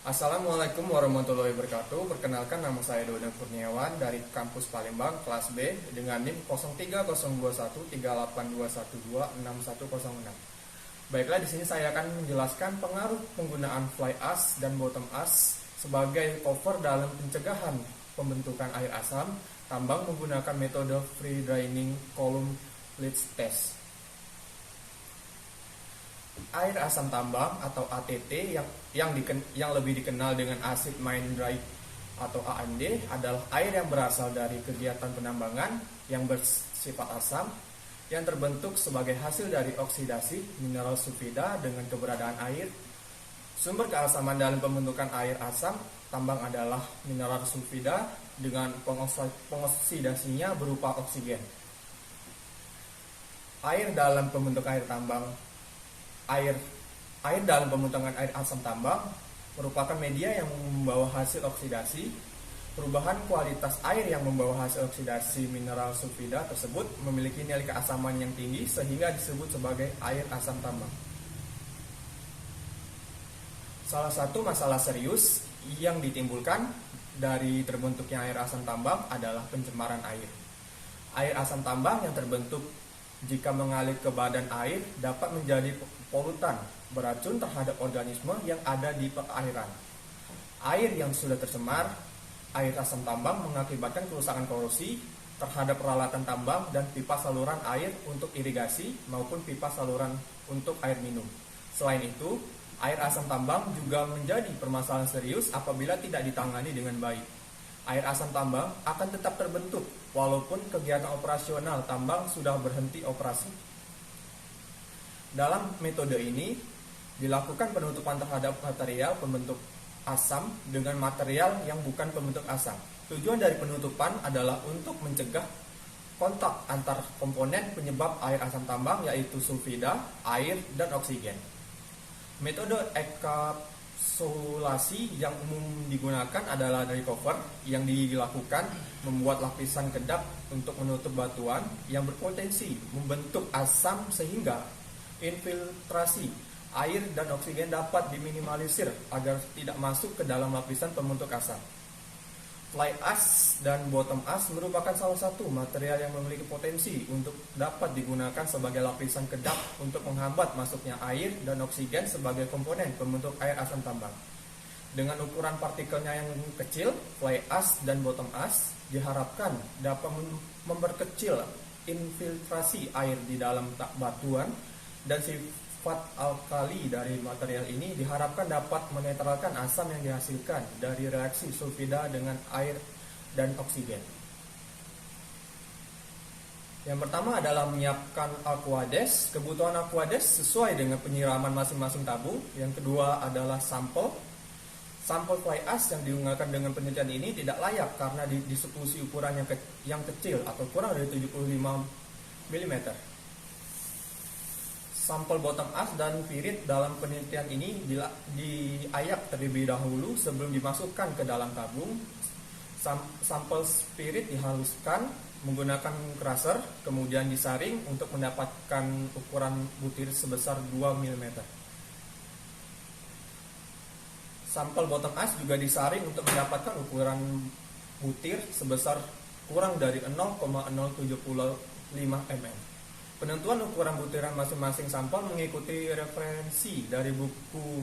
Assalamualaikum warahmatullahi wabarakatuh. Perkenalkan, nama saya Dodon Kurniawan dari kampus Palembang kelas B dengan NIM 03021382126106. Baiklah, di sini saya akan menjelaskan pengaruh penggunaan fly ash dan bottom ash sebagai cover dalam pencegahan pembentukan air asam tambang menggunakan metode free draining column leach test. Air asam tambang atau ATT yang lebih dikenal dengan acid mine dry atau AMD adalah air yang berasal dari kegiatan penambangan yang bersifat asam yang terbentuk sebagai hasil dari oksidasi mineral sulfida dengan keberadaan air. Sumber keasaman dalam pembentukan air asam tambang adalah mineral sulfida dengan pengoksidasinya berupa oksigen. Air dalam pembentukan air dalam pembentukan air asam tambang merupakan media yang membawa hasil oksidasi. Perubahan kualitas air yang membawa hasil oksidasi mineral sulfida tersebut memiliki nilai keasaman yang tinggi sehingga disebut sebagai air asam tambang. Salah satu masalah serius yang ditimbulkan dari terbentuknya air asam tambang adalah pencemaran air. Air asam tambang yang terbentuk jika mengalir ke badan air dapat menjadi polutan beracun terhadap organisme yang ada di perairan. Air yang sudah tercemar air asam tambang mengakibatkan kerusakan korosi terhadap peralatan tambang dan pipa saluran air untuk irigasi maupun pipa saluran untuk air minum. Selain itu, air asam tambang juga menjadi permasalahan serius apabila tidak ditangani dengan baik. Air asam tambang akan tetap terbentuk walaupun kegiatan operasional tambang sudah berhenti operasi. Dalam metode ini dilakukan penutupan terhadap material pembentuk asam dengan material yang bukan pembentuk asam. Tujuan dari penutupan adalah untuk mencegah kontak antar komponen penyebab air asam tambang yaitu sulfida, air, dan oksigen. Metode enkapsulasi yang umum digunakan adalah dari cover yang dilakukan membuat lapisan kedap untuk menutup batuan yang berpotensi membentuk asam sehingga infiltrasi air dan oksigen dapat diminimalisir agar tidak masuk ke dalam lapisan pembentuk asam. Fly ash dan bottom ash merupakan salah satu material yang memiliki potensi untuk dapat digunakan sebagai lapisan kedap untuk menghambat masuknya air dan oksigen sebagai komponen pembentuk air asam tambang. Dengan ukuran partikelnya yang kecil, fly ash dan bottom ash diharapkan dapat memperkecil infiltrasi air di dalam batuan dan sifat alkali dari material ini diharapkan dapat menetralkan asam yang dihasilkan dari reaksi sulfida dengan air dan oksigen. Yang pertama adalah menyiapkan aquades. Kebutuhan aquades sesuai dengan penyiraman masing-masing tabung. Yang kedua adalah sampel. Sampel fly ash yang digunakan dengan penelitian ini tidak layak karena distribusi ukuran yang kecil atau kurang dari 75 mm. Sampel bottom ash dan pirit dalam penelitian ini diayak terlebih dahulu sebelum dimasukkan ke dalam tabung. Sampel spirit dihaluskan menggunakan crusher, kemudian disaring untuk mendapatkan ukuran butir sebesar 2 mm. Sampel bottom ash juga disaring untuk mendapatkan ukuran butir sebesar kurang dari 0,075 mm. Penentuan ukuran butiran masing-masing sampel mengikuti referensi dari buku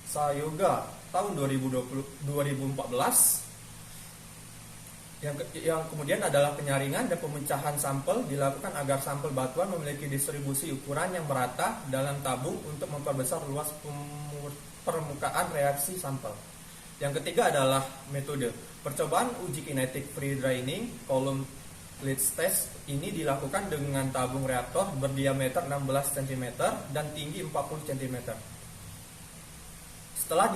Sayoga tahun 2014. Yang kemudian adalah penyaringan dan pemecahan sampel dilakukan agar sampel batuan memiliki distribusi ukuran yang merata dalam tabung untuk memperbesar luas permukaan reaksi sampel. Yang ketiga adalah metode percobaan uji kinetik free draining column leach test. Ini dilakukan dengan tabung reaktor berdiameter 16 cm dan tinggi 40 cm. Setelah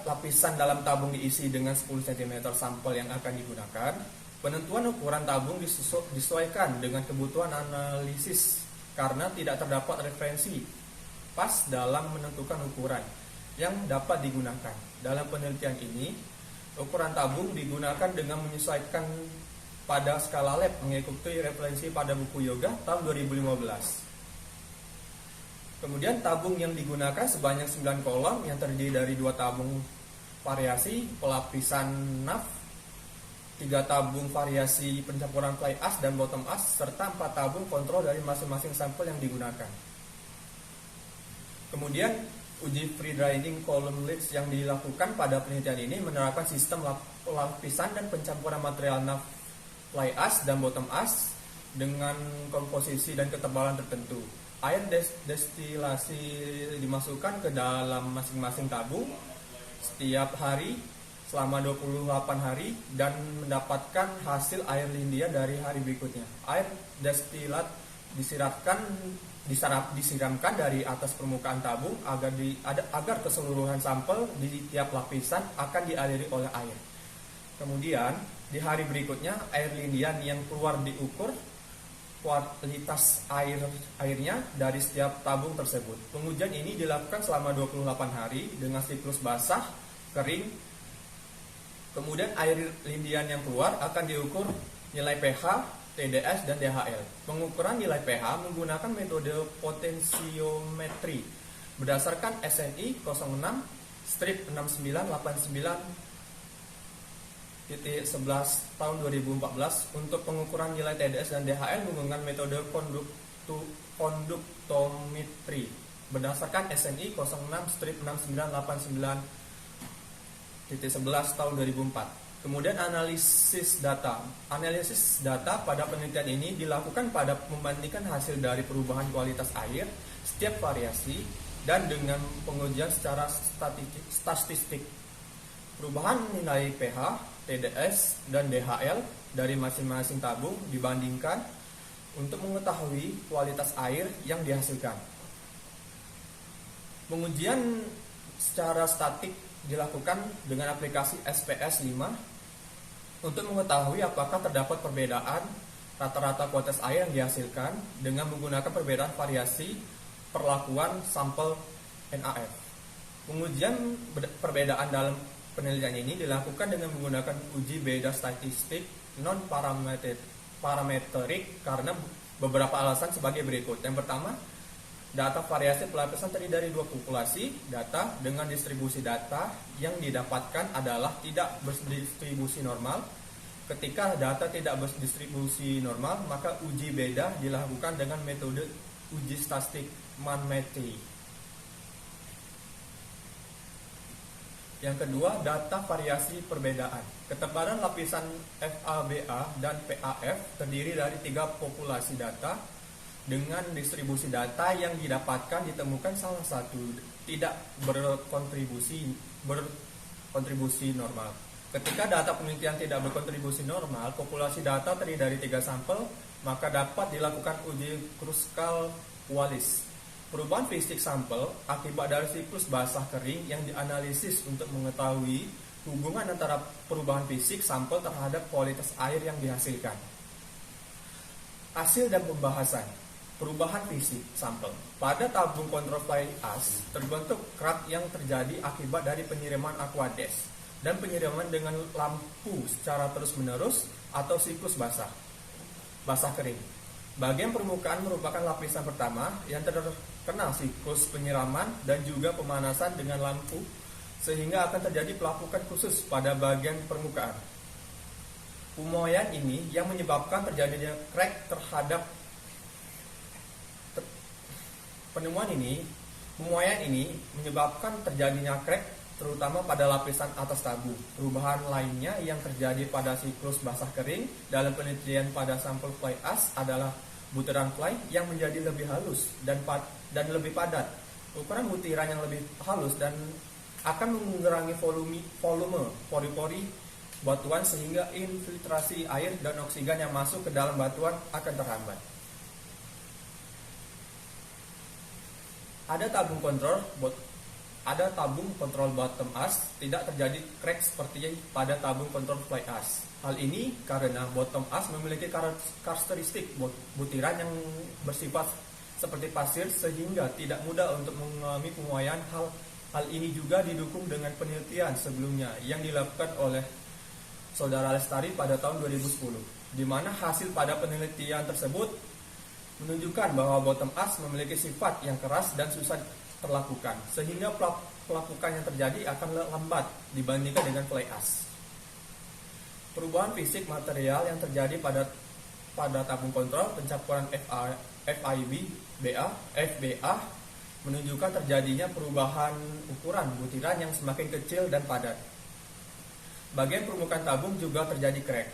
lapisan dalam tabung diisi dengan 10 cm sampel yang akan digunakan, penentuan ukuran tabung disesuaikan dengan kebutuhan analisis karena tidak terdapat referensi pas dalam menentukan ukuran yang dapat digunakan. Dalam penelitian ini, ukuran tabung digunakan dengan menyesuaikan pada skala lab mengikuti referensi pada buku Yoga tahun 2015. Kemudian tabung yang digunakan sebanyak 9 kolom yang terdiri dari 2 tabung variasi pelapisan NAF, 3 tabung variasi pencampuran fly ash dan bottom ash, serta 4 tabung kontrol dari masing-masing sampel yang digunakan. Kemudian uji free draining column leaks yang dilakukan pada penelitian ini menerapkan sistem lapisan dan pencampuran material NAF, fly ash dan bottom ash dengan komposisi dan ketebalan tertentu. Air destilasi dimasukkan ke dalam masing-masing tabung setiap hari selama 28 hari dan mendapatkan hasil air lindia dari hari berikutnya. Air destilat disiramkan dari atas permukaan tabung agar keseluruhan sampel di tiap lapisan akan dialiri oleh air. Kemudian di hari berikutnya air lindian yang keluar diukur kualitas airnya dari setiap tabung tersebut. Pengujian ini dilakukan selama 28 hari dengan siklus basah, kering. Kemudian air lindian yang keluar akan diukur nilai pH, TDS, dan DHL. Pengukuran nilai pH menggunakan metode potensiometri berdasarkan SNI 06-6989 11 tahun 2014. Untuk pengukuran nilai TDS dan DHL menggunakan metode konduktometri berdasarkan SNI 06-6989 11 tahun 2004. Kemudian analisis data. Analisis data pada penelitian ini dilakukan pada membandingkan hasil dari perubahan kualitas air setiap variasi dan dengan pengujian secara statistik. Perubahan nilai pH, TDS, dan DHL dari masing-masing tabung dibandingkan untuk mengetahui kualitas air yang dihasilkan. Pengujian secara statik dilakukan dengan aplikasi SPS 5 untuk mengetahui apakah terdapat perbedaan rata-rata kualitas air yang dihasilkan dengan menggunakan perbedaan variasi perlakuan sampel NAF. Pengujian perbedaan dalam penelitian ini dilakukan dengan menggunakan uji beda statistik non-parametrik karena beberapa alasan sebagai berikut. Yang pertama, data variasi pelapisan terdiri dari 2 populasi data dengan distribusi data yang didapatkan adalah tidak berdistribusi normal. Ketika data tidak berdistribusi normal, maka uji beda dilakukan dengan metode uji statistik Mann-Matei. Yang kedua, data variasi perbedaan. Ketebalan lapisan FABA dan PAF terdiri dari 3 populasi data dengan distribusi data yang didapatkan ditemukan salah satu tidak berkontribusi normal. Ketika data penelitian tidak berkontribusi normal, populasi data terdiri dari 3 sampel, maka dapat dilakukan uji Kruskal-Wallis. Perubahan fisik sampel akibat dari siklus basah kering yang dianalisis untuk mengetahui hubungan antara perubahan fisik sampel terhadap kualitas air yang dihasilkan. Hasil dan pembahasan. Perubahan fisik sampel. Pada tabung kontrol fly ash terbentuk kerak yang terjadi akibat dari penyiraman aqueous dan penyiraman dengan lampu secara terus-menerus atau siklus basah kering. Bagian permukaan merupakan lapisan pertama yang terkena siklus penyiraman dan juga pemanasan dengan lampu, sehingga akan terjadi pelapukan khusus pada bagian permukaan. Pemuaian ini yang menyebabkan terjadinya crack terhadap pemuaian ini menyebabkan terjadinya crack terutama pada lapisan atas tabung. Perubahan lainnya yang terjadi pada siklus basah kering dalam penelitian pada sampel fly ash adalah butiran fly yang menjadi lebih halus dan lebih padat. Ukuran butiran yang lebih halus dan akan mengurangi volume pori-pori batuan sehingga infiltrasi air dan oksigen yang masuk ke dalam batuan akan terhambat. Ada tabung kontrol bottom ash, tidak terjadi crack seperti pada tabung kontrol fly ash. Hal ini karena bottom ash memiliki karakteristik butiran yang bersifat seperti pasir sehingga tidak mudah untuk mengalami pemuaian. Hal ini juga didukung dengan penelitian sebelumnya yang dilakukan oleh Saudara Lestari pada tahun 2010, di mana hasil pada penelitian tersebut menunjukkan bahwa bottom as memiliki sifat yang keras dan susah terlakukan, sehingga pelakukan yang terjadi akan lambat dibandingkan dengan fly ash. Perubahan fisik material yang terjadi pada tabung kontrol pencampuran FIB, FBA menunjukkan terjadinya perubahan ukuran butiran yang semakin kecil dan padat. Bagian permukaan tabung juga terjadi crack.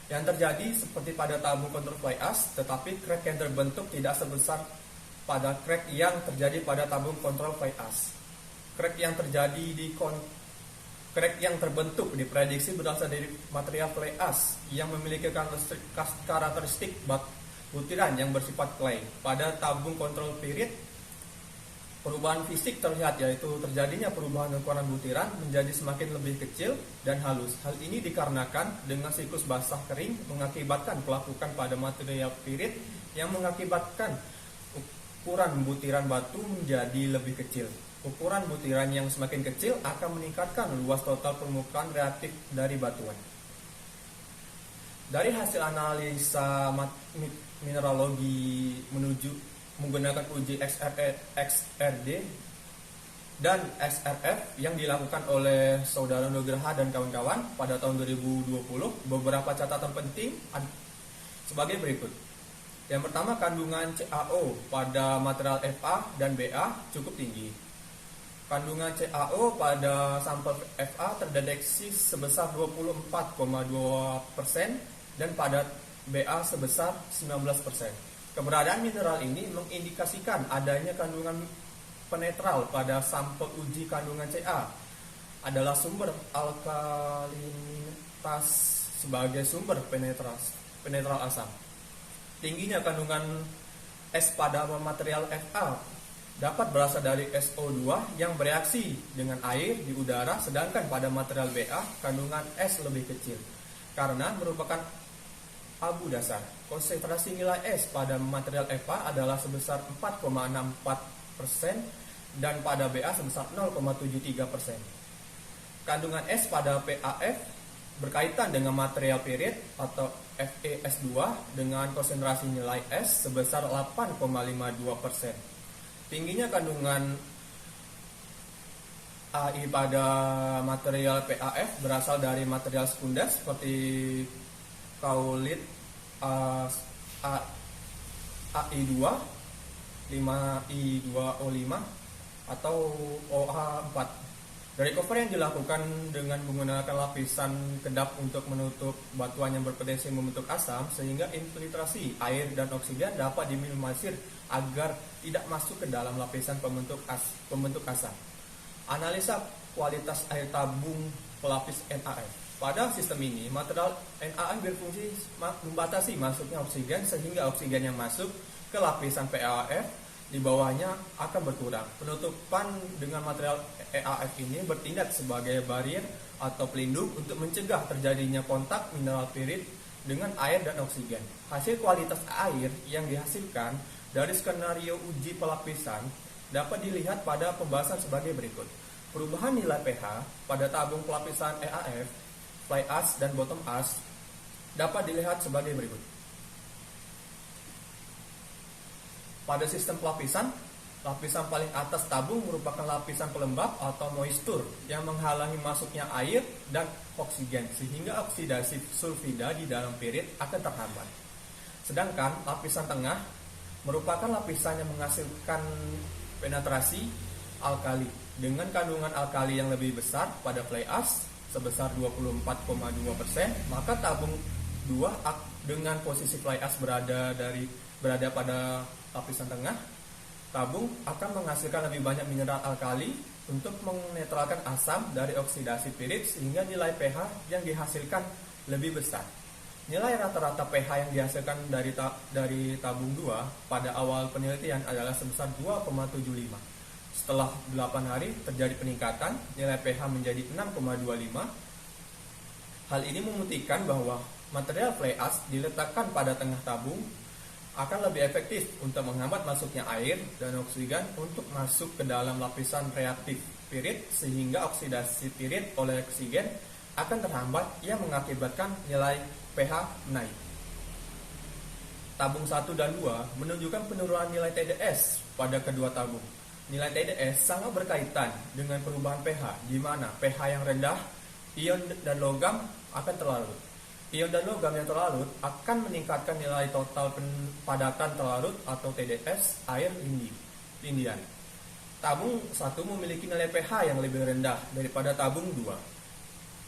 Yang terjadi seperti pada tabung kontrol fly ash, tetapi crack yang terbentuk tidak sebesar pada crack yang terjadi pada tabung kontrol fly ash. Crack yang terbentuk diprediksi berasal dari material fly ash yang memiliki karakteristik butiran yang bersifat clay. Pada tabung kontrol pirit, perubahan fisik terlihat, yaitu terjadinya perubahan ukuran butiran menjadi semakin lebih kecil dan halus. Hal ini dikarenakan dengan siklus basah kering mengakibatkan pelapukan pada material pirit yang mengakibatkan ukuran butiran batu menjadi lebih kecil. Ukuran butiran yang semakin kecil akan meningkatkan luas total permukaan reaktif dari batuan. Dari hasil analisa mineralogi menggunakan uji XRD dan XRF yang dilakukan oleh Saudara Nugraha dan kawan-kawan pada tahun 2020, beberapa catatan penting sebagai berikut. Yang pertama, kandungan CaO pada material Fa dan Ba cukup tinggi. Kandungan CaO pada sampel Fa terdeteksi sebesar 24,2% dan pada Ba sebesar 19%. Keberadaan mineral ini mengindikasikan adanya kandungan penetral pada sampel uji. Kandungan Ca adalah sumber alkalinitas sebagai sumber penetral asam. Tingginya kandungan S pada material Fa dapat berasal dari SO2 yang bereaksi dengan air di udara, sedangkan pada material Ba kandungan S lebih kecil karena merupakan abu dasar. Konsentrasi nilai S pada material Fa adalah sebesar 4,64% dan pada Ba sebesar 0,73%. Kandungan S pada PAF berkaitan dengan material pirit atau FeS2 dengan konsentrasi nilai S sebesar 8,52%. Tingginya kandungan AI pada material PAF berasal dari material sekunder seperti kaulit AI2, 5I2O5 atau OH4. Dari cover yang dilakukan dengan menggunakan lapisan kedap untuk menutup batuan yang berpotensi membentuk asam, sehingga infiltrasi air dan oksigen dapat diminimalisir agar tidak masuk ke dalam lapisan pembentuk asam. Analisa kualitas air tabung pelapis NaF. Pada sistem ini, material NaF berfungsi membatasi masuknya oksigen, sehingga oksigen yang masuk ke lapisan PAF di bawahnya akan berkurang. Penutupan dengan material EAF ini bertindak sebagai barrier atau pelindung untuk mencegah terjadinya kontak mineral pirit dengan air dan oksigen. Hasil kualitas air yang dihasilkan dari skenario uji pelapisan dapat dilihat pada pembahasan sebagai berikut. Perubahan nilai pH pada tabung pelapisan EAF, fly ash dan bottom ash dapat dilihat sebagai berikut. Pada sistem pelapisan, lapisan paling atas tabung merupakan lapisan pelembab atau moisture yang menghalangi masuknya air dan oksigen, sehingga oksidasi sulfida di dalam pirit akan terhambat. Sedangkan lapisan tengah merupakan lapisan yang menghasilkan penetrasi alkali dengan kandungan alkali yang lebih besar pada fly ash sebesar 24,2%, maka tabung 2 dengan posisi fly ash berada pada lapisan tengah, tabung akan menghasilkan lebih banyak mineral alkali untuk menetralkan asam dari oksidasi pirit, sehingga nilai pH yang dihasilkan lebih besar. Nilai rata-rata pH yang dihasilkan dari tabung 2 pada awal penelitian adalah sebesar 2,75. Setelah 8 hari terjadi peningkatan, nilai pH menjadi 6,25. Hal ini membuktikan bahwa material fly ash diletakkan pada tengah tabung akan lebih efektif untuk menghambat masuknya air dan oksigen untuk masuk ke dalam lapisan reaktif pirit, sehingga oksidasi pirit oleh oksigen akan terhambat yang mengakibatkan nilai pH naik. tabung 1 dan 2 menunjukkan penurunan nilai TDS pada kedua tabung. Nilai TDS sangat berkaitan dengan perubahan pH, di mana pH yang rendah, ion dan logam akan terlarut. Ion dan logam yang terlarut akan meningkatkan nilai total padatan terlarut atau TDS air lindian. Tabung 1 memiliki nilai pH yang lebih rendah daripada tabung 2.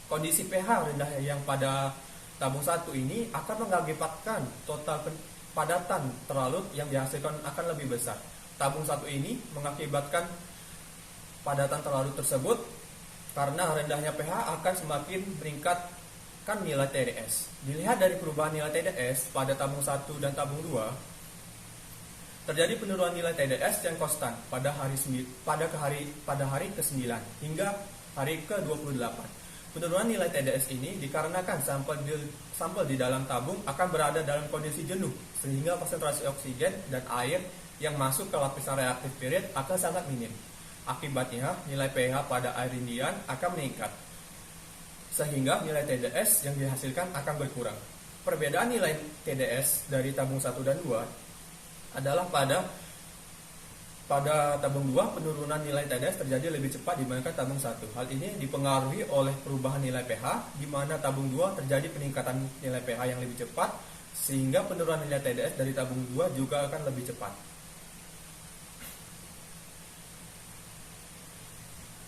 Kondisi pH rendah yang pada tabung 1 ini akan mengakibatkan total padatan terlarut yang dihasilkan akan lebih besar. Tabung 1 ini mengakibatkan padatan terlarut tersebut karena rendahnya pH akan semakin meningkatkan nilai TDS. Dilihat dari perubahan nilai TDS pada tabung 1 dan tabung 2, terjadi penurunan nilai TDS yang konstan pada hari ke-9 hingga hari ke-28. Penurunan nilai TDS ini dikarenakan sampel di dalam tabung akan berada dalam kondisi jenuh, sehingga konsentrasi oksigen dan air yang masuk ke lapisan reaktif period akan sangat minim. Akibatnya, nilai pH pada air lindian akan meningkat, sehingga nilai TDS yang dihasilkan akan berkurang. Perbedaan nilai TDS dari tabung 1 dan 2 adalah pada tabung 2 penurunan nilai TDS terjadi lebih cepat dibandingkan tabung 1. Hal ini dipengaruhi oleh perubahan nilai pH, di mana tabung 2 terjadi peningkatan nilai pH yang lebih cepat, sehingga penurunan nilai TDS dari tabung 2 juga akan lebih cepat.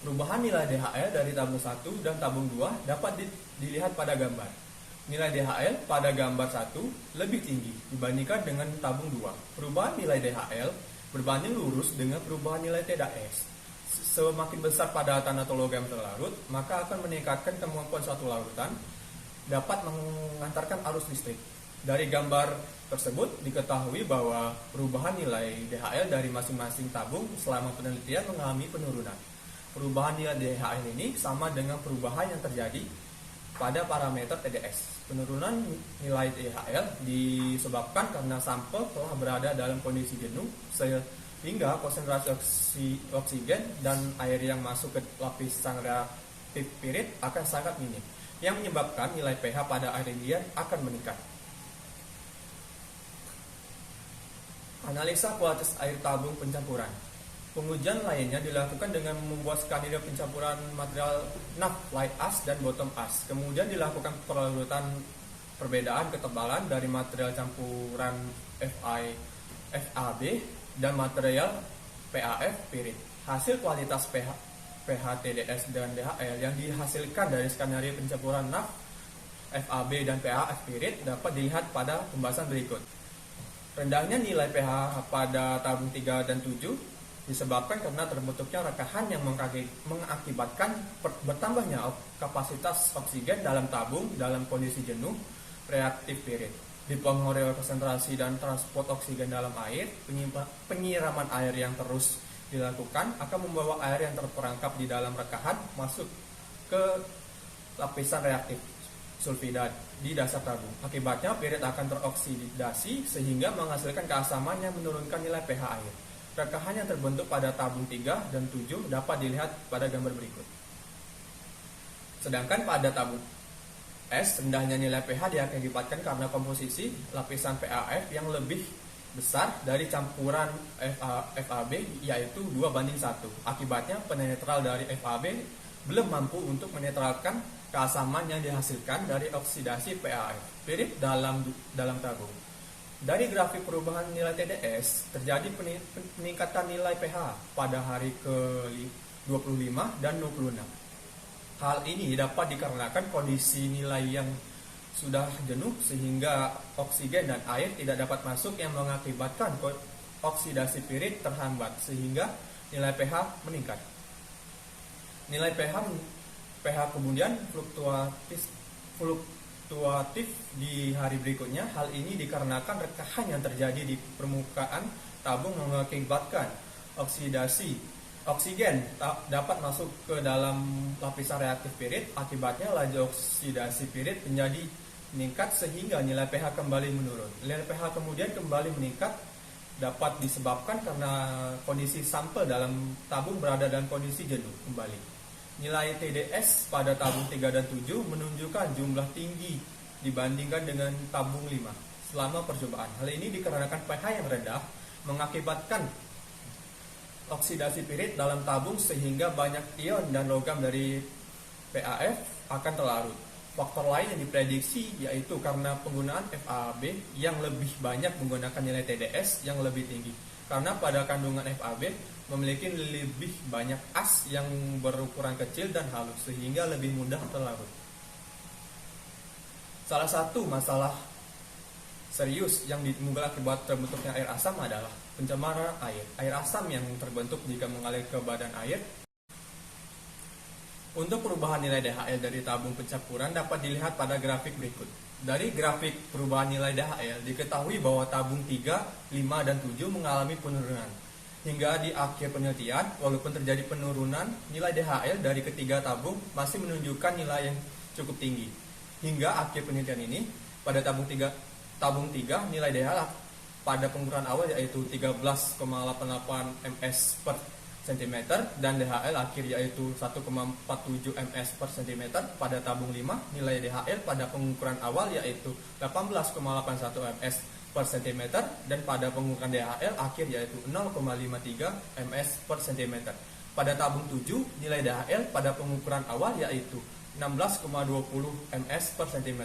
Perubahan nilai DHL dari tabung 1 dan tabung 2 dapat dilihat pada gambar. Nilai DHL pada gambar 1 lebih tinggi dibandingkan dengan tabung 2. Perubahan nilai DHL berbanding lurus dengan perubahan nilai TDS. Semakin besar padatan atau logam terlarut, maka akan meningkatkan kemampuan suatu larutan dapat mengantarkan arus listrik. Dari gambar tersebut diketahui bahwa perubahan nilai DHL dari masing-masing tabung selama penelitian mengalami penurunan. Perubahan nilai DHL ini sama dengan perubahan yang terjadi pada parameter TDS. Penurunan nilai DHL disebabkan karena sampel telah berada dalam kondisi jenuh, sehingga konsentrasi oksigen dan air yang masuk ke lapisan reaktif period akan sangat minim, yang menyebabkan nilai pH pada air lindian akan meningkat. Analisa kualitas air tabung pencampuran. Pengujian lainnya dilakukan dengan membuat skenario pencampuran material NAF, light ash, dan bottom ash. Kemudian dilakukan pelarutan perbedaan ketebalan dari material campuran FAB dan material PAF pirit. Hasil kualitas pH TDS dan DHL yang dihasilkan dari skenario pencampuran NAF, FAB, dan PAF pirit dapat dilihat pada pembahasan berikut. Rendahnya nilai pH pada tabung 3 dan 7 disebabkan karena terbentuknya rekahan yang mengakibatkan bertambahnya kapasitas oksigen dalam tabung dalam kondisi jenuh reaktif period. Dipengaruhi konsentrasi dan transport oksigen dalam air, penyiraman air yang terus dilakukan akan membawa air yang terperangkap di dalam rekahan masuk ke lapisan reaktif sulfida di dasar tabung. Akibatnya period akan teroksidasi sehingga menghasilkan keasaman yang menurunkan nilai pH air. Rekahan yang terbentuk pada tabung 3 dan 7 dapat dilihat pada gambar berikut. Sedangkan pada tabung S, rendahnya nilai pH diakibatkan karena komposisi lapisan PAF yang lebih besar dari campuran FAB, yaitu 2:1. Akibatnya penetral dari FAB belum mampu untuk menetralkan keasaman yang dihasilkan dari oksidasi PAF pirit dalam tabung. Dari grafik perubahan nilai TDS, terjadi peningkatan nilai pH pada hari ke-25 dan 26. Hal ini dapat dikarenakan kondisi nilai yang sudah jenuh sehingga oksigen dan air tidak dapat masuk yang mengakibatkan oksidasi pirit terhambat sehingga nilai pH meningkat. Nilai pH kemudian fluktuatif di hari berikutnya. Hal ini dikarenakan rekahan yang terjadi di permukaan tabung mengakibatkan oksidasi oksigen dapat masuk ke dalam lapisan reaktif pirit. Akibatnya laju oksidasi pirit menjadi meningkat sehingga nilai pH kembali menurun. Nilai pH kemudian kembali meningkat dapat disebabkan karena kondisi sampel dalam tabung berada dalam kondisi jenuh kembali. Nilai TDS pada tabung 3 dan 7 menunjukkan jumlah tinggi dibandingkan dengan tabung 5. selama percobaan. Hal ini dikarenakan pH yang rendah mengakibatkan oksidasi pirit dalam tabung sehingga banyak ion dan logam dari PaF akan terlarut. Faktor lain yang diprediksi yaitu karena penggunaan FAB yang lebih banyak menggunakan nilai TdS yang lebih tinggi. Karena pada kandungan FAB memiliki lebih banyak as yang berukuran kecil dan halus sehingga lebih mudah terlarut. Salah satu masalah serius yang ditimbulkan akibat terbentuknya air asam adalah pencemaran air. Air asam yang terbentuk jika mengalir ke badan air. Untuk perubahan nilai DHL dari tabung pencampuran dapat dilihat pada grafik berikut. Dari grafik perubahan nilai DHL diketahui bahwa tabung 3, 5, dan 7 mengalami penurunan. Hingga di akhir penelitian, walaupun terjadi penurunan, nilai DHL dari ketiga tabung masih menunjukkan nilai yang cukup tinggi. Hingga akhir penelitian ini, pada tabung 3 nilai DHL pada pengukuran awal yaitu 13,88 ms per cm dan DHL akhir yaitu 1,47 ms per cm. Pada tabung 5 nilai DHL pada pengukuran awal yaitu 18,81 ms per cm dan pada pengukuran DHL akhir yaitu 0,53 ms per cm. Pada tabung 7 nilai DHL pada pengukuran awal yaitu 16,20 ms per cm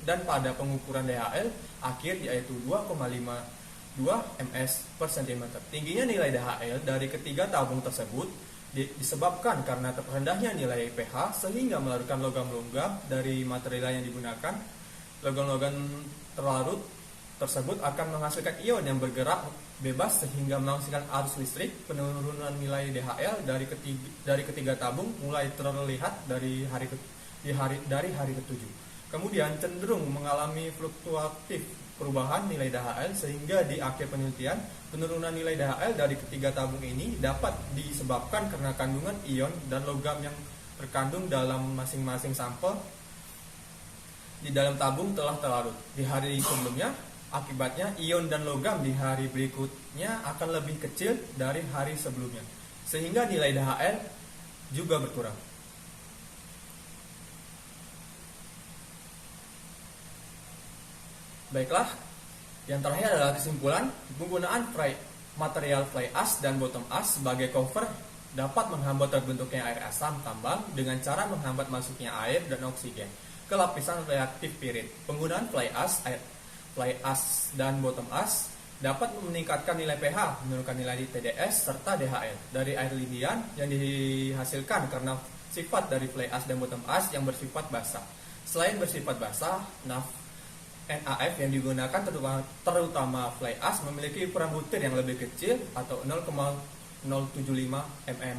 dan pada pengukuran DHL akhir yaitu 2,52 ms per cm. Tingginya nilai DHL dari ketiga tabung tersebut disebabkan karena terendahnya nilai pH sehingga melarutkan logam-logam dari material yang digunakan. Logam-logam terlarut tersebut akan menghasilkan ion yang bergerak bebas sehingga menghasilkan arus listrik. Penurunan nilai DHL dari ketiga tabung mulai terlihat dari hari ke-7. Kemudian cenderung mengalami fluktuatif perubahan nilai DHL sehingga di akhir penelitian penurunan nilai DHL dari ketiga tabung ini dapat disebabkan karena kandungan ion dan logam yang terkandung dalam masing-masing sampel di dalam tabung telah terlarut. Di hari sebelumnya, akibatnya ion dan logam di hari berikutnya akan lebih kecil dari hari sebelumnya, sehingga nilai DHL juga berkurang. Baiklah, yang terakhir adalah kesimpulan. Penggunaan material fly ash dan bottom ash sebagai cover dapat menghambat terbentuknya air asam tambang dengan cara menghambat masuknya air dan oksigen ke lapisan reaktif pirit. Penggunaan fly ash dan bottom ash dapat meningkatkan nilai pH, menurunkan nilai TdS serta DHL dari air lindian yang dihasilkan karena sifat dari fly ash dan bottom ash yang bersifat basah. Selain bersifat basah, NaF yang digunakan terutama fly ash memiliki ukuran butir yang lebih kecil atau 0,075 mm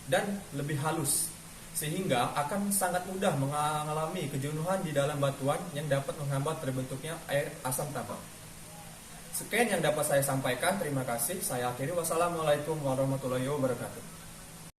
dan lebih halus sehingga akan sangat mudah mengalami kejenuhan di dalam batuan yang dapat menghambat terbentuknya air asam tambang. Sekian yang dapat saya sampaikan. Terima kasih. Saya akhiri. Wassalamualaikum warahmatullahi wabarakatuh.